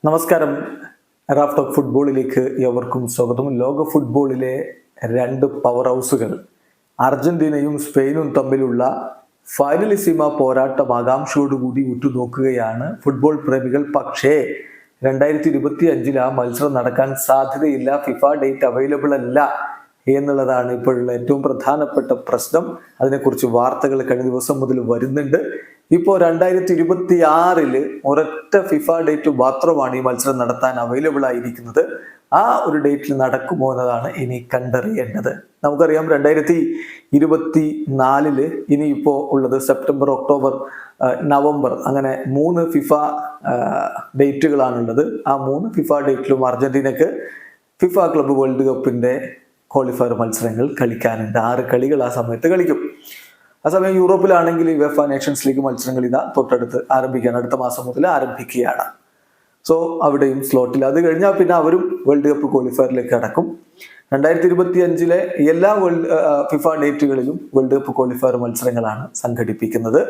നമസ്കാരം. Raf talk ഫുട്ബോളിലേക്ക് ഏവർക്കും സ്വാഗതം. ലോക ഫുട്ബോളിലെ രണ്ട് പവർ ഹൗസുകൾ അർജന്റീനയും സ്പെയിനും തമ്മിലുള്ള ഫൈനലിസിമ പോരാട്ടം ആകാംക്ഷയോടുകൂടി ഉറ്റുനോക്കുകയാണ് ഫുട്ബോൾ പ്രേമികൾ. പക്ഷേ 2025 ആ മത്സരം നടക്കാൻ സാധ്യതയില്ല. ഫിഫ ഡേറ്റ് അവൈലബിൾ അല്ല എന്നുള്ളതാണ് ഇപ്പോഴുള്ള ഏറ്റവും പ്രധാനപ്പെട്ട പ്രശ്നം. അതിനെക്കുറിച്ച് വാർത്തകൾ കഴിഞ്ഞ ദിവസം മുതൽ വരുന്നുണ്ട്. ഇപ്പോൾ 2026 ഒരൊറ്റ ഫിഫ ഡേറ്റ് മാത്രമാണ് ഈ മത്സരം നടത്താൻ അവൈലബിൾ ആയിരിക്കുന്നത്. ആ ഒരു ഡേറ്റിൽ നടക്കുമോ എന്നതാണ് ഇനി കണ്ടറിയേണ്ടത്. നമുക്കറിയാം 2024 ഇനിയിപ്പോൾ ഉള്ളത് സെപ്റ്റംബർ, ഒക്ടോബർ, നവംബർ, അങ്ങനെ 3 ഫിഫ ഡേറ്റുകളാണുള്ളത്. ആ 3 ഫിഫ ഡേറ്റിലും അർജന്റീനക്ക് ഫിഫ ക്ലബ്ബ് വേൾഡ് കപ്പിന്റെ ക്വാളിഫയർ മത്സരങ്ങൾ കളിക്കാനുണ്ട്. 6 കളികൾ ആ സമയത്ത് കളിക്കും. ആ സമയം യൂറോപ്പിലാണെങ്കിൽ യുവേഫ നേഷൻസ് ലീഗ് മത്സരങ്ങൾ ഇതാ തൊട്ടടുത്ത് ആരംഭിക്കുകയാണ്. അടുത്ത മാസം മുതൽ ആരംഭിക്കുകയാണ്. സോ അവിടെയും സ്ലോട്ടിൽ. അത് കഴിഞ്ഞാൽ പിന്നെ അവരും വേൾഡ് കപ്പ് ക്വാളിഫയറിലേക്ക് അടക്കും. 2025 എല്ലാ ഫിഫ ഡേറ്റുകളിലും വേൾഡ് കപ്പ് ക്വാളിഫയർ മത്സരങ്ങളാണ് സംഘടിപ്പിക്കുന്നത്.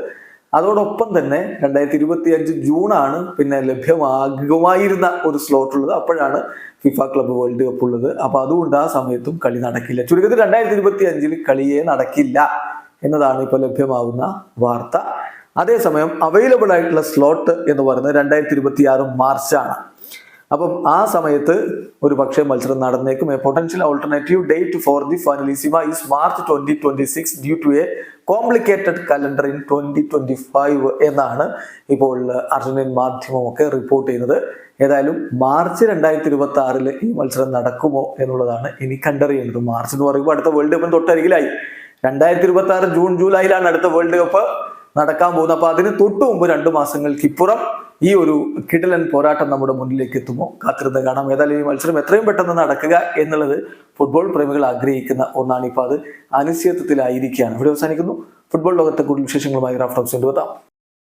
അതോടൊപ്പം തന്നെ 2025 ജൂണാണ് പിന്നെ ലഭ്യമാകുമായിരുന്ന ഒരു സ്ലോട്ട് ഉള്ളത്. അപ്പോഴാണ് ഫിഫ ക്ലബ്ബ് വേൾഡ് കപ്പ് ഉള്ളത്. അപ്പൊ അതുകൊണ്ട് ആ സമയത്തും കളി നടക്കില്ല. ചുരുക്കത്തിൽ 2025 കളിയെ നടക്കില്ല എന്നതാണ് ഇപ്പോൾ ലഭ്യമാവുന്ന വാർത്ത. അതേസമയം അവൈലബിൾ ആയിട്ടുള്ള സ്ലോട്ട് എന്ന് പറയുന്നത് 2026 മാർച്ചാണ്. അപ്പം ആ സമയത്ത് ഒരു പക്ഷേ മത്സരം നടന്നേക്കും. A potential alternative date for the Finalissima is March 2026 due to a complicated calendar in 2025 എന്നാണ് ഇപ്പോൾ അർജന്റീൻ മാധ്യമമൊക്കെ റിപ്പോർട്ട് ചെയ്യുന്നത്. ഏതായാലും മാർച്ച് 2026 ഈ മത്സരം നടക്കുമോ എന്നുള്ളതാണ് ഇനി കണ്ടറിയേണ്ടത്. മാർച്ച് എന്ന് പറയുമ്പോൾ അടുത്ത വേൾഡ് കപ്പിന് തൊട്ടരികിലായി. 2026 ജൂൺ ജൂലൈയിലാണ് അടുത്ത വേൾഡ് കപ്പ് നടക്കാൻ പോകുന്നത്. അപ്പൊ അതിന് തൊട്ടു മുമ്പ് 2 മാസങ്ങൾക്ക് ഇപ്പുറം ഈ ഒരു കിടിലൻ പോരാട്ടം നമ്മുടെ മുന്നിലേക്ക് എത്തുമോ? കാത്തിരുന്ന് കാണാം. ഏതായാലും ഈ മത്സരം എത്രയും പെട്ടെന്ന് നടക്കുക എന്നുള്ളത് ഫുട്ബോൾ പ്രേമികൾ ആഗ്രഹിക്കുന്ന ഒന്നാണ്. ഇപ്പൊ അത് അനിശ്ചിതത്വത്തിലായിരിക്കുകയാണ്. ഇവിടെ അവസാനിക്കുന്നു. ഫുട്ബോൾ ലോകത്തെ കൂടുതൽ വിശേഷങ്ങളുമായി റാഫ് ടോക്സ് കൊണ്ടുവെത്താം.